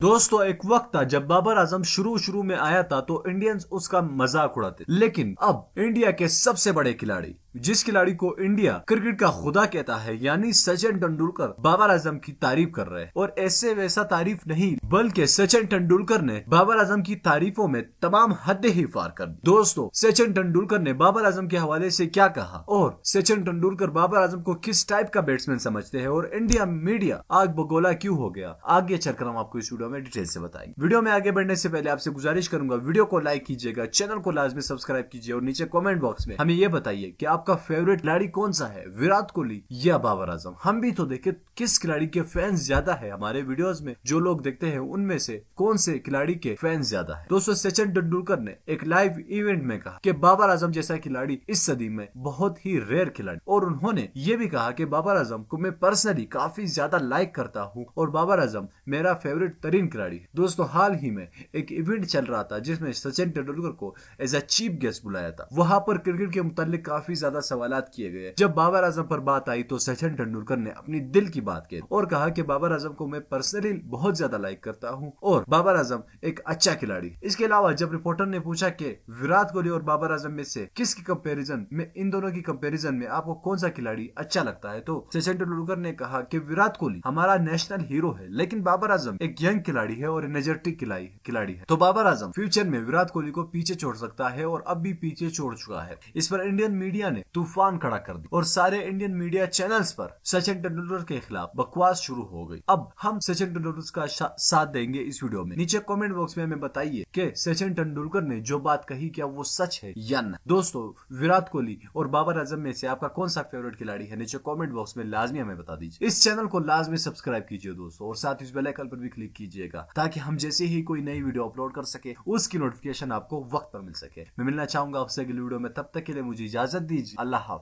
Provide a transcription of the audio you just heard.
दोस्तों एक वक्त था जब बाबर आजम शुरू में आया था तो इंडियंस उसका मजाक उड़ाते, लेकिन अब इंडिया के सबसे बड़े खिलाड़ी, जिस खिलाड़ी को इंडिया क्रिकेट का खुदा कहता है, यानी सचिन तेंदुलकर, बाबर आजम की तारीफ कर रहे हैं। और ऐसे वैसा तारीफ नहीं, बल्कि सचिन तेंदुलकर ने बाबर आजम की तारीफों में तमाम हदें ही पार कर दी। दोस्तों सचिन तेंदुलकर ने बाबर आजम के हवाले से क्या कहा और सचिन तेंदुलकर बाबर आजम को किस टाइप का बैट्समैन समझते हैं और इंडिया मीडिया आग बगोला क्यों हो गया, आगे चलकर हम आपको इस वीडियो में डिटेल से बताएंगे। वीडियो में आगे बढ़ने से पहले आपसे गुजारिश करूंगा, वीडियो को लाइक कीजिएगा, चैनल को लाजमी सब्सक्राइब कीजिए और नीचे कमेंट बॉक्स में हमें ये बताइए कि आपका फेवरेट खिलाड़ी कौन सा है, विराट कोहली या बाबर आजम। हम भी तो देखे किस खिलाड़ी के फैंस ज्यादा है। हमारे वीडियोस में जो लोग देखते हैं उनमें से कौन से खिलाड़ी के फैंस ज्यादा है। दोस्तों सचिन तेंदुलकर ने एक लाइव इवेंट में कहा कि बाबर आजम जैसा खिलाड़ी इस सदी में बहुत ही रेयर खिलाड़ी, और उन्होंने ये भी कहा कि बाबर आजम को मैं पर्सनली काफी ज्यादा लाइक करता हूँ और बाबर आजम मेरा फेवरेट तरीन खिलाड़ी है। दोस्तों हाल ही में एक इवेंट चल रहा था जिसमें सचिन तेंदुलकर को एज अ चीफ गेस्ट बुलाया था। वहां पर क्रिकेट के मुतालिक काफी ज्यादा सवालात किए गए। जब बाबर आजम पर बात आई तो सचिन तेंदुलकर ने अपनी दिल की बात कही और कहा कि बाबर आजम को मैं पर्सनली बहुत ज्यादा लाइक करता हूं और बाबर आजम एक अच्छा खिलाड़ी। इसके अलावा जब रिपोर्टर ने पूछा कि विराट कोहली और बाबर आजम में से किसकी कंपैरिजन में, इन दोनों की कंपैरिजन में आपको कौन सा खिलाड़ी अच्छा लगता है, तो सचिन तेंदुलकर ने कहा कि विराट कोहली हमारा नेशनल हीरो है, लेकिन बाबर आजम एक यंग खिलाड़ी है और एनर्जेटिक खिलाड़ी है। तो बाबर आजम फ्यूचर में विराट कोहली को पीछे छोड़ सकता है और अब भी पीछे छोड़ चुका है। इस पर इंडियन मीडिया ने तूफान खड़ा कर दिया और सारे इंडियन मीडिया चैनल्स पर सचिन तेंदुलकर के खिलाफ बकवास शुरू हो गई। अब हम सचिन तेंदुलकर का साथ देंगे इस वीडियो में। नीचे कमेंट बॉक्स में हमें बताइए कि सचिन तेंदुलकर ने जो बात कही क्या वो सच है या नहीं। दोस्तों विराट कोहली और बाबर आजम में से आपका कौन सा फेवरेट खिलाड़ी है, नीचे कमेंट बॉक्स में लाजमी हमें बता दीजिए। इस चैनल को लाजमी सब्सक्राइब कीजिए दोस्तों और साथ ही इस बेल आइकन पर भी क्लिक कीजिएगा ताकि हम जैसे ही कोई नई वीडियो अपलोड कर सके उसकी नोटिफिकेशन आपको वक्त पर मिल सके। मैं मिलना चाहूंगा आपसे अगली वीडियो में, तब तक के लिए मुझे इजाजत दीजिए। अल्लाह हाफ़िज़।